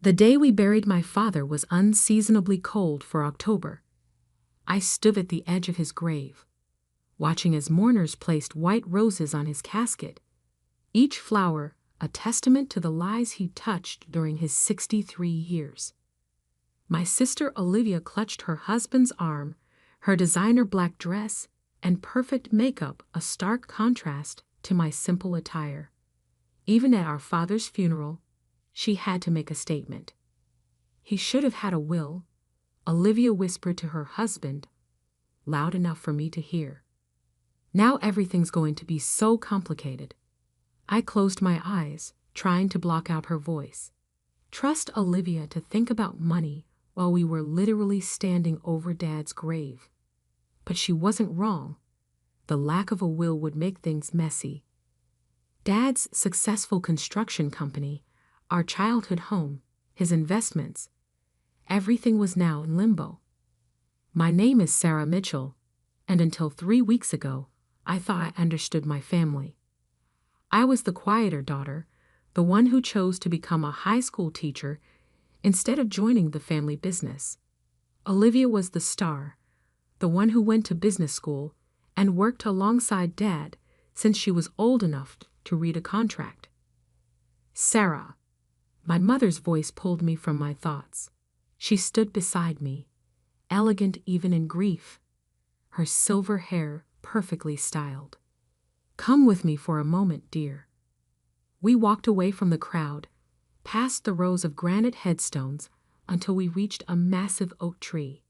The day we buried my father was unseasonably cold for October. I stood at the edge of his grave, watching as mourners placed white roses on his casket, each flower a testament to the lives he touched during his 63 years. My sister Olivia clutched her husband's arm, her designer black dress and perfect makeup a stark contrast to my simple attire. Even at our father's funeral, she had to make a statement. He should have had a will, Olivia whispered to her husband, loud enough for me to hear. Now everything's going to be so complicated. I closed my eyes, trying to block out her voice. Trust Olivia to think about money while we were literally standing over Dad's grave. But she wasn't wrong. The lack of a will would make things messy. Dad's successful construction company, our childhood home, his investments, everything was now in limbo. My name is Sarah Mitchell, and until 3 weeks ago, I thought I understood my family. I was the quieter daughter, the one who chose to become a high school teacher instead of joining the family business. Olivia was the star, the one who went to business school and worked alongside Dad since she was old enough to read a contract. Sarah. My mother's voice pulled me from my thoughts. She stood beside me, elegant even in grief, her silver hair perfectly styled. Come with me for a moment, dear. We walked away from the crowd, past the rows of granite headstones until we reached a massive oak tree.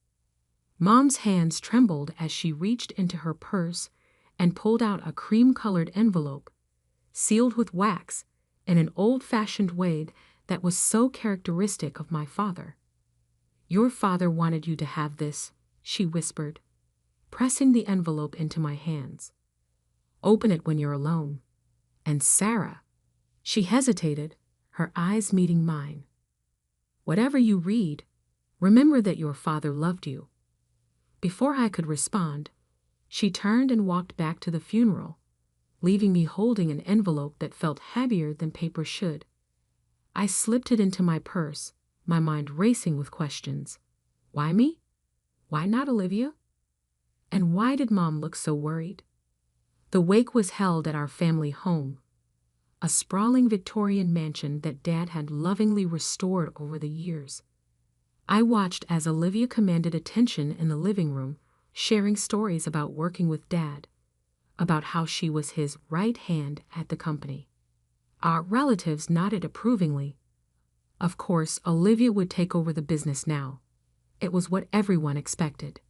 Mom's hands trembled as she reached into her purse and pulled out a cream-colored envelope, sealed with wax in an old-fashioned way that was so characteristic of my father. Your father wanted you to have this, she whispered, pressing the envelope into my hands. Open it when you're alone. And Sarah, she hesitated, her eyes meeting mine. Whatever you read, remember that your father loved you. Before I could respond, she turned and walked back to the funeral, leaving me holding an envelope that felt heavier than paper should. I slipped it into my purse, my mind racing with questions. Why me? Why not Olivia? And why did Mom look so worried? The wake was held at our family home, a sprawling Victorian mansion that Dad had lovingly restored over the years. I watched as Olivia commanded attention in the living room, sharing stories about working with Dad, about how she was his right hand at the company. Our relatives nodded approvingly. Of course, Olivia would take over the business now. It was what everyone expected.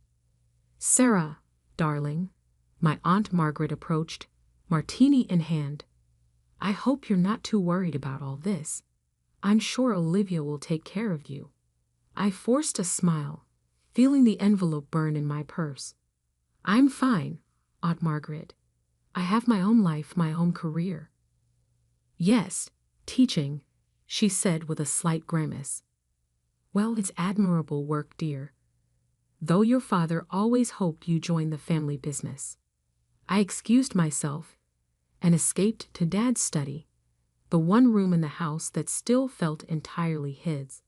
Sarah, darling, my Aunt Margaret approached, martini in hand. I hope you're not too worried about all this. I'm sure Olivia will take care of you. I forced a smile, feeling the envelope burn in my purse. I'm fine, Aunt Margaret. I have my own life, my own career. Yes, teaching, she said with a slight grimace. Well, it's admirable work, dear. Though your father always hoped you join the family business. I excused myself and escaped to Dad's study, the one room in the house that still felt entirely his.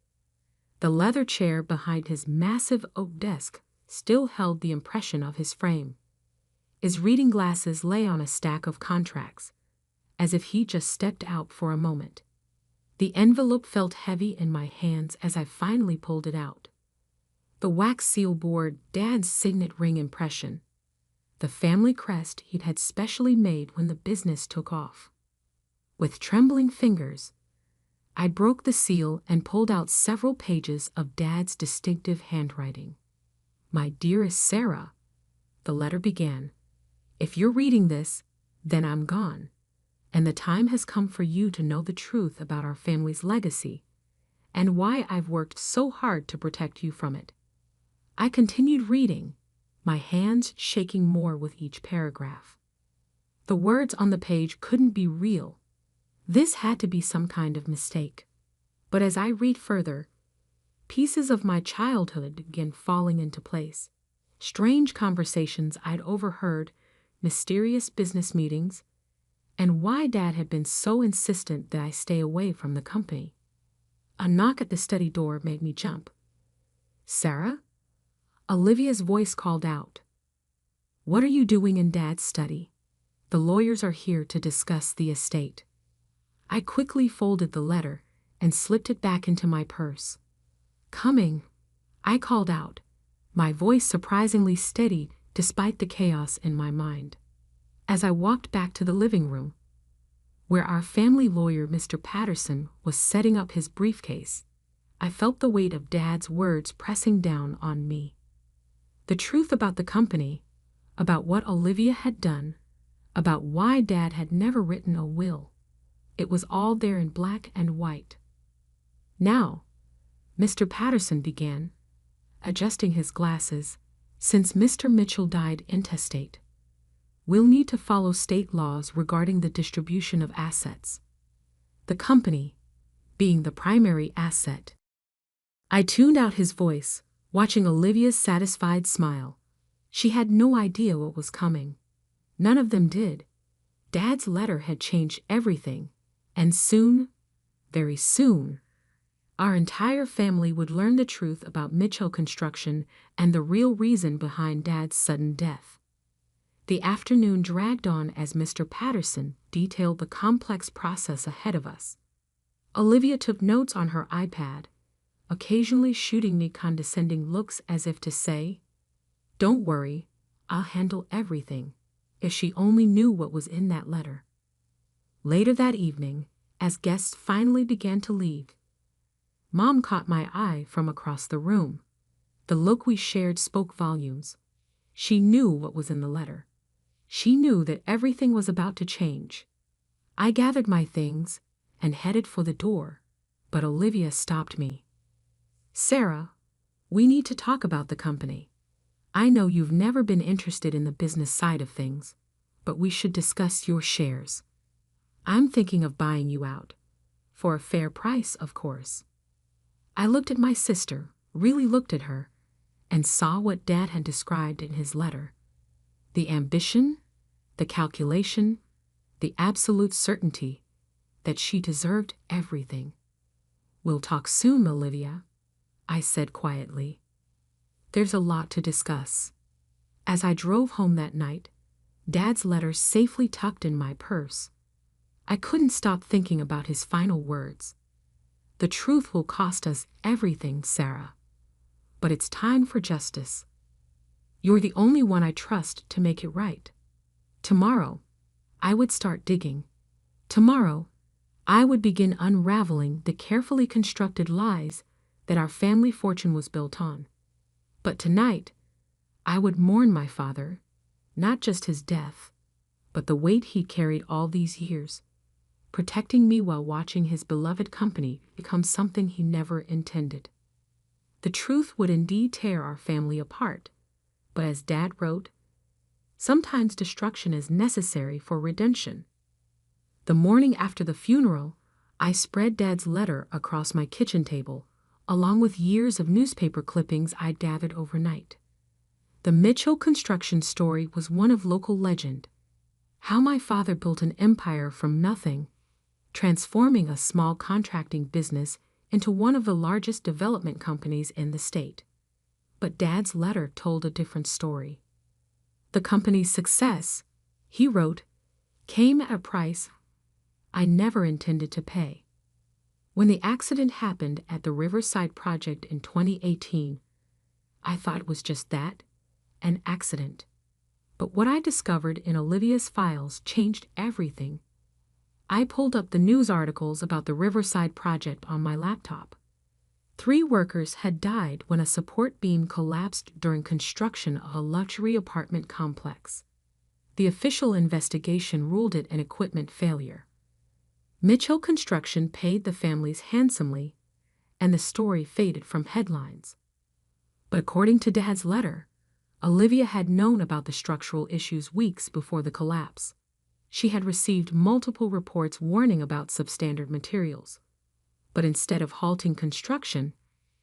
The leather chair behind his massive oak desk still held the impression of his frame. His reading glasses lay on a stack of contracts, as if he just stepped out for a moment. The envelope felt heavy in my hands as I finally pulled it out. The wax seal bore Dad's signet ring impression, the family crest he'd had specially made when the business took off. With trembling fingers, I broke the seal and pulled out several pages of Dad's distinctive handwriting. My dearest Sarah, the letter began, if you're reading this, then I'm gone, and the time has come for you to know the truth about our family's legacy and why I've worked so hard to protect you from it. I continued reading, my hands shaking more with each paragraph. The words on the page couldn't be real. This had to be some kind of mistake. But as I read further, pieces of my childhood began falling into place. Strange conversations I'd overheard, mysterious business meetings, and why Dad had been so insistent that I stay away from the company. A knock at the study door made me jump. "Sarah?" Olivia's voice called out. "What are you doing in Dad's study? The lawyers are here to discuss the estate." I quickly folded the letter and slipped it back into my purse. "Coming," I called out, my voice surprisingly steady despite the chaos in my mind. As I walked back to the living room, where our family lawyer, Mr. Patterson, was setting up his briefcase, I felt the weight of Dad's words pressing down on me. The truth about the company, about what Olivia had done, about why Dad had never written a will. It was all there in black and white. "Now," Mr. Patterson began, adjusting his glasses, "since Mr. Mitchell died intestate, we'll need to follow state laws regarding the distribution of assets. The company being the primary asset." I tuned out his voice, watching Olivia's satisfied smile. She had no idea what was coming. None of them did. Dad's letter had changed everything, and soon, very soon, our entire family would learn the truth about Mitchell Construction and the real reason behind Dad's sudden death. The afternoon dragged on as Mr. Patterson detailed the complex process ahead of us. Olivia took notes on her iPad, occasionally shooting me condescending looks as if to say, "Don't worry, I'll handle everything," if she only knew what was in that letter. Later that evening, as guests finally began to leave, Mom caught my eye from across the room. The look we shared spoke volumes. She knew what was in the letter. She knew that everything was about to change. I gathered my things and headed for the door, but Olivia stopped me. "Sarah, we need to talk about the company. I know you've never been interested in the business side of things, but we should discuss your shares. I'm thinking of buying you out. For a fair price, of course." I looked at my sister, really looked at her, and saw what Dad had described in his letter. The ambition, the calculation, the absolute certainty that she deserved everything. "We'll talk soon, Olivia," I said quietly. "There's a lot to discuss." As I drove home that night, Dad's letter safely tucked in my purse, I couldn't stop thinking about his final words. "The truth will cost us everything, Sarah. But it's time for justice. You're the only one I trust to make it right." Tomorrow, I would start digging. Tomorrow, I would begin unraveling the carefully constructed lies that our family fortune was built on. But tonight, I would mourn my father, not just his death, but the weight he carried all these years, protecting me while watching his beloved company become something he never intended. The truth would indeed tear our family apart, but as Dad wrote, sometimes destruction is necessary for redemption. The morning after the funeral, I spread Dad's letter across my kitchen table, along with years of newspaper clippings I'd gathered overnight. The Mitchell Construction story was one of local legend. How my father built an empire from nothing, transforming a small contracting business into one of the largest development companies in the state. But Dad's letter told a different story. The company's success, he wrote, came at a price I never intended to pay. When the accident happened at the Riverside project in 2018, I thought it was just that, an accident. But what I discovered in Olivia's files changed everything. I pulled up the news articles about the Riverside project on my laptop. 3 workers had died when a support beam collapsed during construction of a luxury apartment complex. The official investigation ruled it an equipment failure. Mitchell Construction paid the families handsomely, and the story faded from headlines. But according to Dad's letter, Olivia had known about the structural issues weeks before the collapse. She had received multiple reports warning about substandard materials. But instead of halting construction,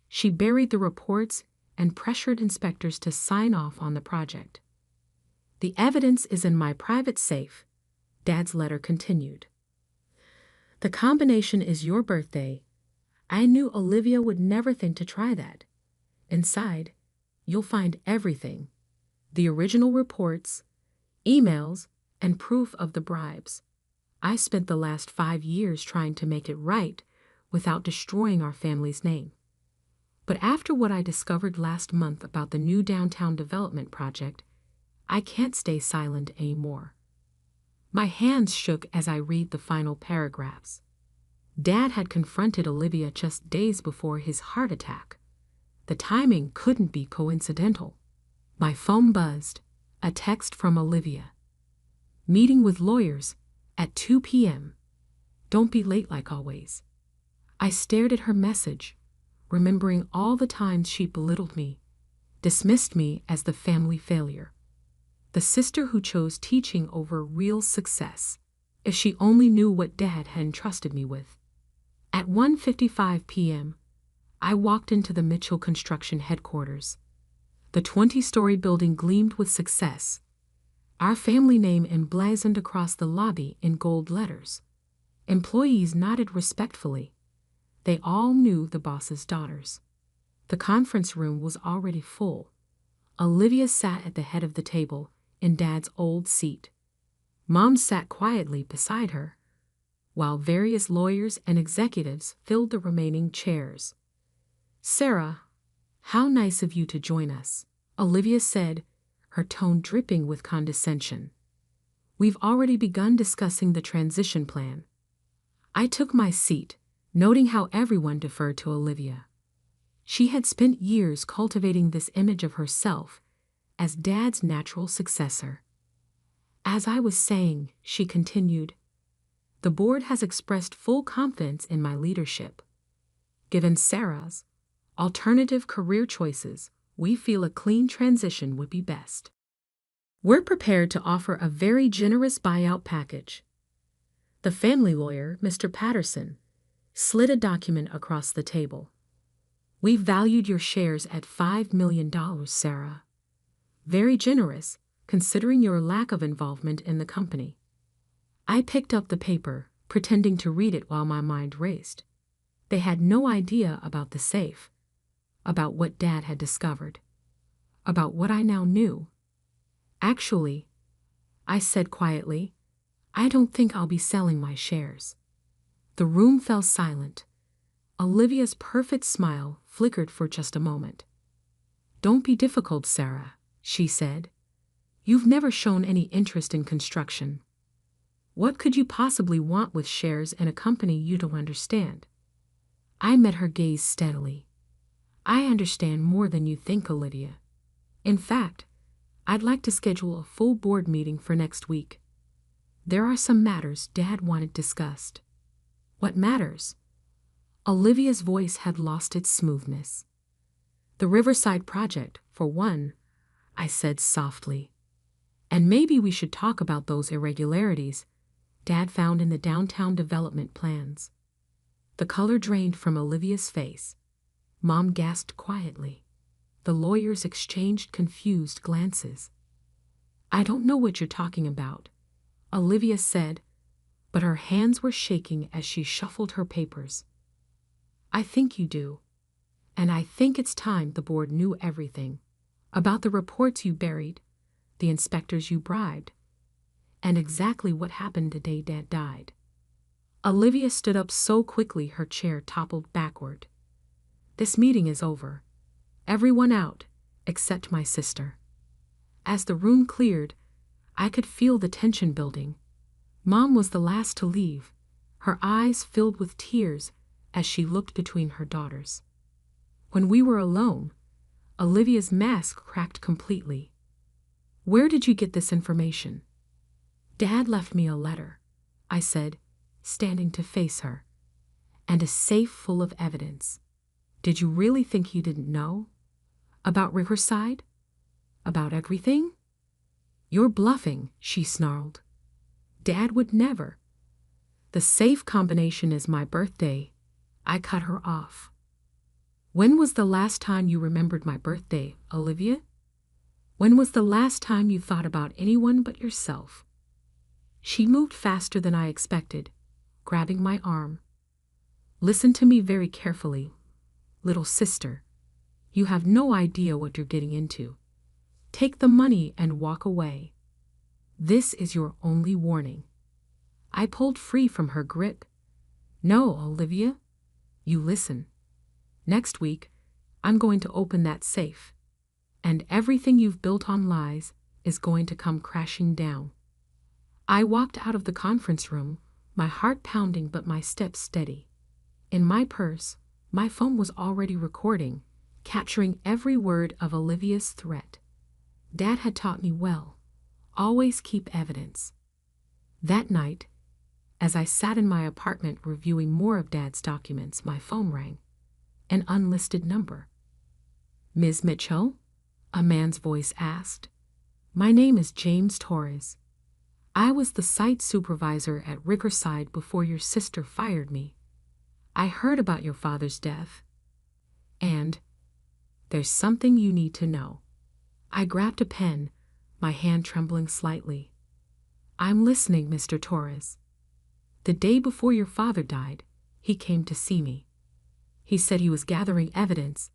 she buried the reports and pressured inspectors to sign off on the project. "The evidence is in my private safe," Dad's letter continued. "The combination is your birthday. I knew Olivia would never think to try that. Inside, you'll find everything: the original reports, emails, and proof of the bribes. I spent the last 5 years trying to make it right without destroying our family's name. But after what I discovered last month about the new downtown development project, I can't stay silent anymore. My hands shook as I read the final paragraphs. Dad had confronted Olivia just days before his heart attack. The timing couldn't be coincidental. My phone buzzed, a text from Olivia. Meeting with lawyers at 2 p.m. Don't be late like always. I stared at her message, remembering all the times she belittled me, dismissed me as the family failure, the sister who chose teaching over real success. If she only knew what Dad had entrusted me with. At 1:55 p.m., I walked into the Mitchell Construction headquarters. The 20-story building gleamed with success, our family name emblazoned across the lobby in gold letters. Employees nodded respectfully. They all knew the boss's daughters. The conference room was already full. Olivia sat at the head of the table, in Dad's old seat. Mom sat quietly beside her, while various lawyers and executives filled the remaining chairs. "Sarah, how nice of you to join us," Olivia said, her tone dripping with condescension. "We've already begun discussing the transition plan." I took my seat, noting how everyone deferred to Olivia. She had spent years cultivating this image of herself as Dad's natural successor. "As I was saying," she continued, "the board has expressed full confidence in my leadership. Given Sarah's alternative career choices, we feel a clean transition would be best. We're prepared to offer a very generous buyout package." The family lawyer, Mr. Patterson, slid a document across the table. "We valued your shares at $5 million, Sarah. Very generous, considering your lack of involvement in the company." I picked up the paper, pretending to read it while my mind raced. They had no idea about the safe, about what Dad had discovered, about what I now knew. "Actually," I said quietly, "I don't think I'll be selling my shares." The room fell silent. Olivia's perfect smile flickered for just a moment. "Don't be difficult, Sarah," she said. "You've never shown any interest in construction. What could you possibly want with shares in a company you don't understand?" I met her gaze steadily. "I understand more than you think, Olivia. In fact, I'd like to schedule a full board meeting for next week. There are some matters Dad wanted discussed." "What matters?" Olivia's voice had lost its smoothness. "The Riverside project, for one," I said softly. "And maybe we should talk about those irregularities Dad found in the downtown development plans." The color drained from Olivia's face. Mom gasped quietly. The lawyers exchanged confused glances. "I don't know what you're talking about," Olivia said, but her hands were shaking as she shuffled her papers. "I think you do. And I think it's time the board knew everything. About the reports you buried, the inspectors you bribed, and exactly what happened the day Dad died." Olivia stood up so quickly her chair toppled backward. "This meeting is over. Everyone out, except my sister." As the room cleared, I could feel the tension building. Mom was the last to leave, her eyes filled with tears as she looked between her daughters. When we were alone, Olivia's mask cracked completely. "Where did you get this information?" "Dad left me a letter," I said, standing to face her, "and a safe full of evidence. Did you really think he didn't know? About Riverside? About everything?" "You're bluffing," she snarled. "Dad would never." "The safe combination is my birthday." I cut her off. "When was the last time you remembered my birthday, Olivia? When was the last time you thought about anyone but yourself?" She moved faster than I expected, grabbing my arm. Listen to me very carefully, little sister. You have no idea what you're getting into. Take the money and walk away. This is your only warning. I pulled free from her grip. No, Olivia. You listen. Next week, I'm going to open that safe. And everything you've built on lies is going to come crashing down. I walked out of the conference room, my heart pounding but my steps steady. In my purse, my phone was already recording, capturing every word of Olivia's threat. Dad had taught me well. Always keep evidence. That night, as I sat in my apartment reviewing more of Dad's documents, my phone rang. An unlisted number. Ms. Mitchell? A man's voice asked. My name is James Torres. I was the site supervisor at Riverside before your sister fired me. I heard about your father's death. And there's something you need to know. I grabbed a pen, my hand trembling slightly. I'm listening, Mr. Torres. The day before your father died, he came to see me. He said he was gathering evidence,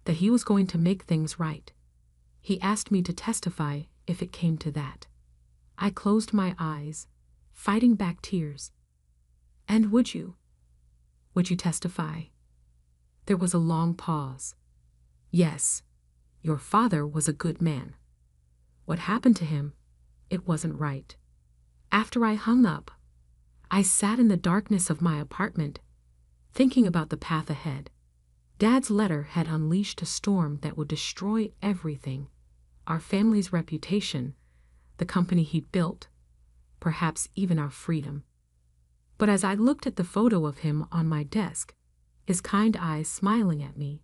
that he was going to make things right. He asked me to testify if it came to that. I closed my eyes, fighting back tears. And would you? Would you testify? There was a long pause. Yes, your father was a good man. What happened to him, it wasn't right. After I hung up, I sat in the darkness of my apartment, thinking about the path ahead. Dad's letter had unleashed a storm that would destroy everything, our family's reputation, the company he'd built, perhaps even our freedom. But as I looked at the photo of him on my desk, his kind eyes smiling at me,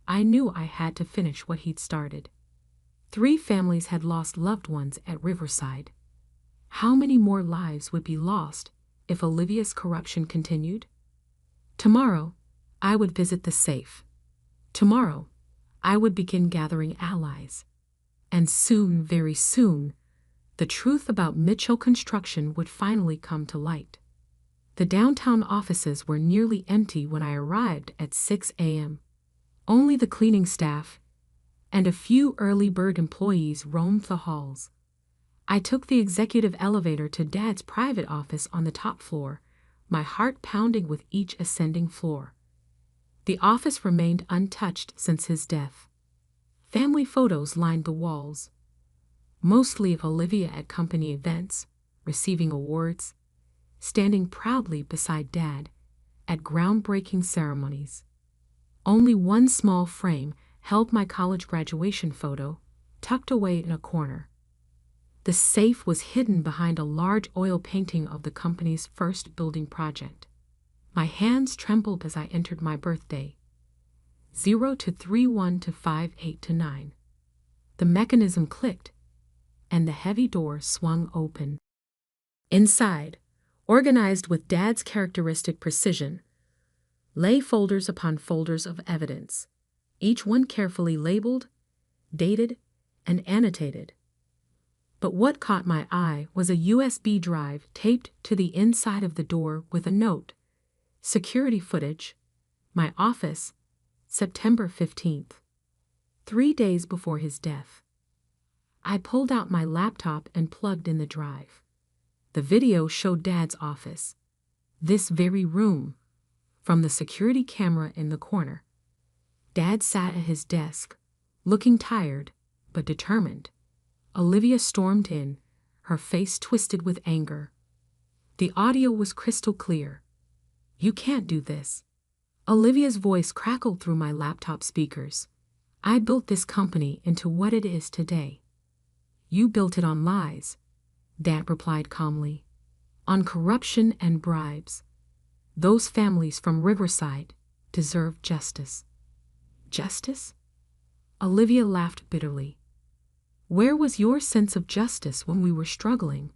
I knew I had to finish what he'd started. 3 families had lost loved ones at Riverside. How many more lives would be lost if Olivia's corruption continued? Tomorrow, I would visit the safe. Tomorrow, I would begin gathering allies. And soon, very soon, the truth about Mitchell Construction would finally come to light. The downtown offices were nearly empty when I arrived at 6 a.m. Only the cleaning staff and a few early bird employees roamed the halls. I took the executive elevator to Dad's private office on the top floor, my heart pounding with each ascending floor. The office remained untouched since his death. Family photos lined the walls, mostly of Olivia at company events, receiving awards, standing proudly beside Dad at groundbreaking ceremonies. Only one small frame held my college graduation photo, tucked away in a corner. The safe was hidden behind a large oil painting of the company's first building project. My hands trembled as I entered my birthday. 0 to 31 to 58 to 9. The mechanism clicked, and the heavy door swung open. Inside, organized with Dad's characteristic precision, lay folders upon folders of evidence, each one carefully labeled, dated, and annotated. But what caught my eye was a USB drive taped to the inside of the door with a note: security footage, my office, September 15th, 3 days before his death. I pulled out my laptop and plugged in the drive. The video showed Dad's office, this very room, from the security camera in the corner. Dad sat at his desk, looking tired but determined. Olivia stormed in, her face twisted with anger. The audio was crystal clear. You can't do this. Olivia's voice crackled through my laptop speakers. I built this company into what it is today. You built it on lies, Dad replied calmly. On corruption and bribes. Those families from Riverside deserve justice. Justice? Olivia laughed bitterly. Where was your sense of justice when we were struggling?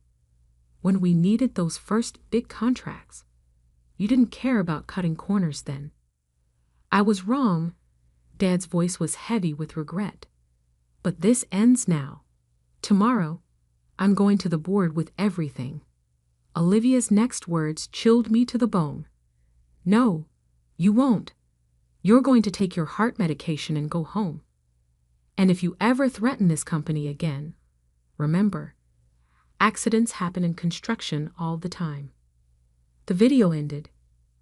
When we needed those first big contracts? You didn't care about cutting corners then. I was wrong. Dad's voice was heavy with regret. But this ends now. Tomorrow, I'm going to the board with everything. Olivia's next words chilled me to the bone. No, You won't. You're going to take your heart medication and go home. And if you ever threaten this company again, remember, accidents happen in construction all the time. The video ended.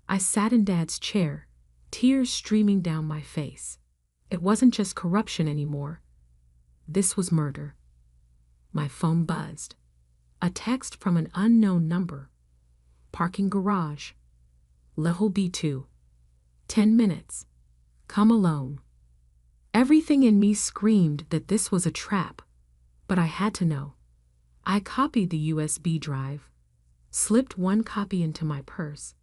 I sat in Dad's chair, tears streaming down my face. It wasn't just corruption anymore. This was murder. My phone buzzed. A text from an unknown number. Parking garage. Level B2. 10 minutes. Come alone. Everything in me screamed that this was a trap, but I had to know. I copied the USB drive, slipped one copy into my purse,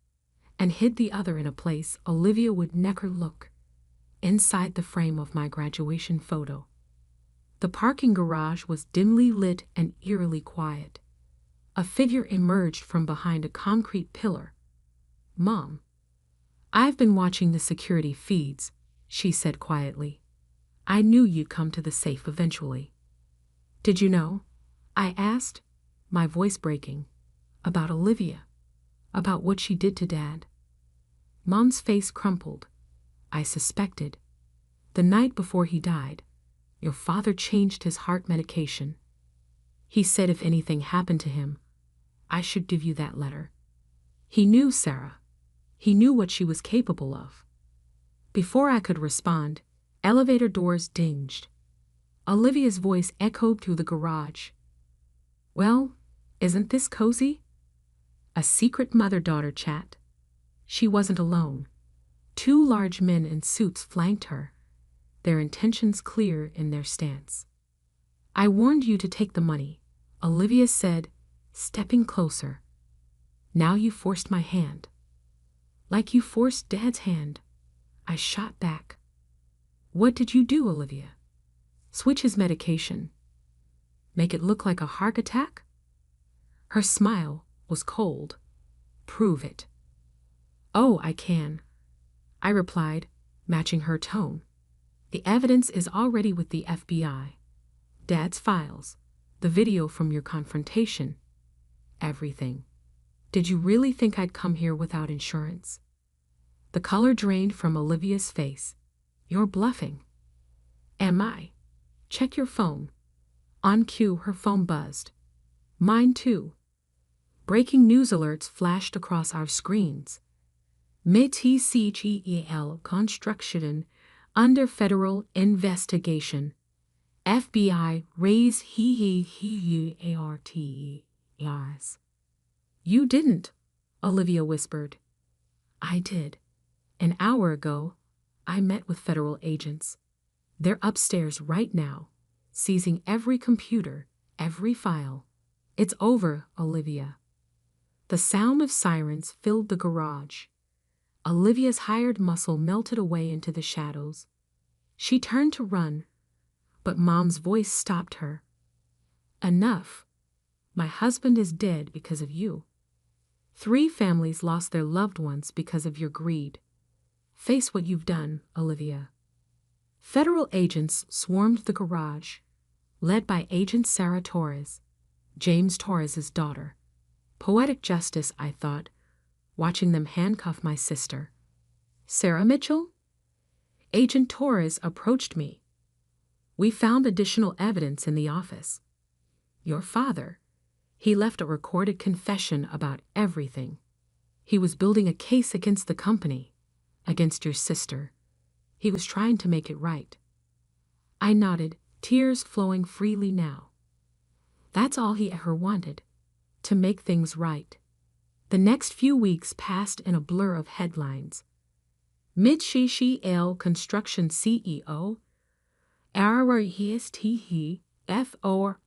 and hid the other in a place Olivia would never look, inside the frame of my graduation photo. The parking garage was dimly lit and eerily quiet. A figure emerged from behind a concrete pillar. "Mom, I've been watching the security feeds," she said quietly. "I knew you'd come to the safe eventually." "Did you know?" I asked, my voice breaking. "About Olivia. About what she did to Dad." Mom's face crumpled. "I suspected. The night before he died, your father changed his heart medication. He said if anything happened to him, I should give you that letter. He knew Sarah. He knew what she was capable of." Before I could respond, elevator doors dinged. Olivia's voice echoed through the garage. "Well, isn't this cozy?" A secret mother-daughter chat. She wasn't alone. 2 large men in suits flanked her, their intentions clear in their stance. "I warned you to take the money," Olivia said, stepping closer. "Now you forced my hand." "Like you forced Dad's hand," I shot back. "What did you do, Olivia?" "Switch his medication." "Make it look like a heart attack?" Her smile was cold. "Prove it." "Oh, I can," I replied, matching her tone. "The evidence is already with the FBI. Dad's files, the video from your confrontation, everything. Did you really think I'd come here without insurance?" The color drained from Olivia's face. "You're bluffing." "Am I? Check your phone." On cue, her phone buzzed. Mine too. Breaking news alerts flashed across our screens. MTCGEL construction under federal investigation. FBI raise ARTES. "You didn't," Olivia whispered. "I did. An hour ago, I met with federal agents. They're upstairs right now, seizing every computer, every file. It's over, Olivia." The sound of sirens filled the garage. Olivia's hired muscle melted away into the shadows. She turned to run, but Mom's voice stopped her. "Enough. My husband is dead because of you. 3 families lost their loved ones because of your greed. Face what you've done, Olivia." Federal agents swarmed the garage, led by Agent Sarah Torres, James Torres's daughter. Poetic justice, I thought, watching them handcuff my sister. "Sarah Mitchell?" Agent Torres approached me. "We found additional evidence in the office. Your father, he left a recorded confession about everything. He was building a case against the company, against your sister. He was trying to make it right." I nodded, tears flowing freely now. That's all he ever wanted, to make things right. The next few weeks passed in a blur of headlines. Mitsubishi L Construction CEO, RRESTE, FORFFRAUD,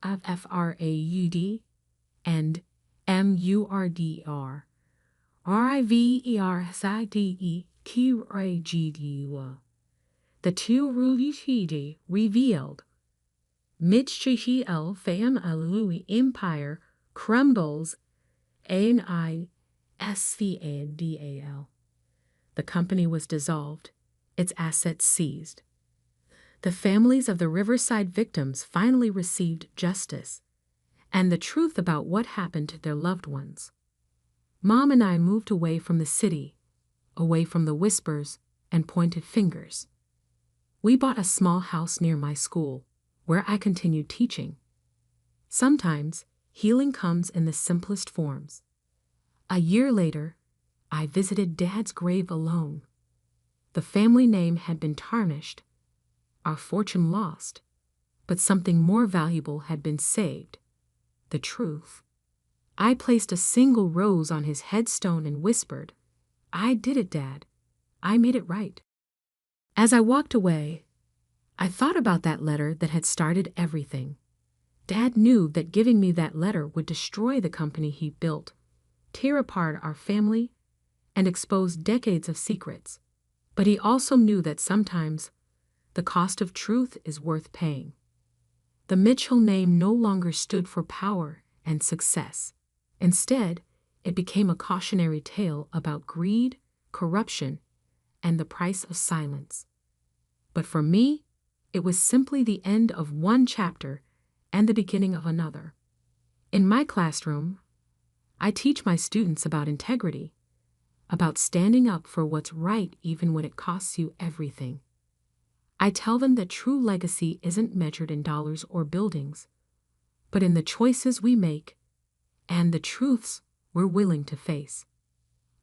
and MURDR, RIVERSIDE, QRAGDU. The 2 Rulichidi revealed. Mitsubishi L Fam Alui Empire crumbles ANISVADAL. The company was dissolved, its assets seized. The families of the Riverside victims finally received justice and the truth about what happened to their loved ones. Mom and I moved away from the city, away from the whispers and pointed fingers. We bought a small house near my school, where I continued teaching. Sometimes, healing comes in the simplest forms. A year later, I visited Dad's grave alone. The family name had been tarnished, our fortune lost, but something more valuable had been saved: the truth. I placed a single rose on his headstone and whispered, "I did it, Dad. I made it right." As I walked away, I thought about that letter that had started everything. Dad knew that giving me that letter would destroy the company he built, tear apart our family, and expose decades of secrets. But he also knew that sometimes the cost of truth is worth paying. The Mitchell name no longer stood for power and success. Instead, it became a cautionary tale about greed, corruption, and the price of silence. But for me, it was simply the end of one chapter and the beginning of another. In my classroom, I teach my students about integrity, about standing up for what's right even when it costs you everything. I tell them that true legacy isn't measured in dollars or buildings, but in the choices we make and the truths we're willing to face.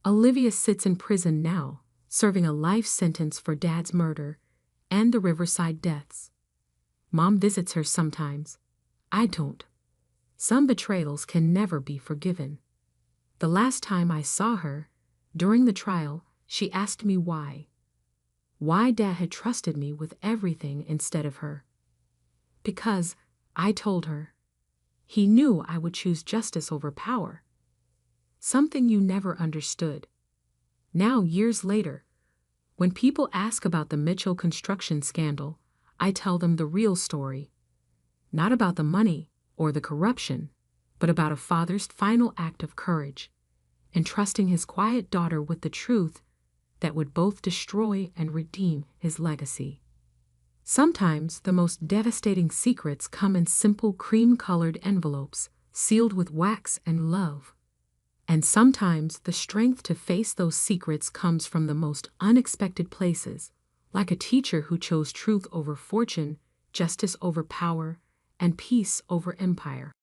Olivia sits in prison now, serving a life sentence for Dad's murder and the Riverside deaths. Mom visits her sometimes. I don't. Some betrayals can never be forgiven. The last time I saw her, during the trial, she asked me why. Why Dad had trusted me with everything instead of her. Because, I told her, he knew I would choose justice over power. Something you never understood. Now, years later, when people ask about the Mitchell construction scandal, I tell them the real story. Not about the money or the corruption, but about a father's final act of courage, entrusting his quiet daughter with the truth that would both destroy and redeem his legacy. Sometimes the most devastating secrets come in simple cream-colored envelopes, sealed with wax and love. And sometimes the strength to face those secrets comes from the most unexpected places, like a teacher who chose truth over fortune, justice over power, and peace over empire.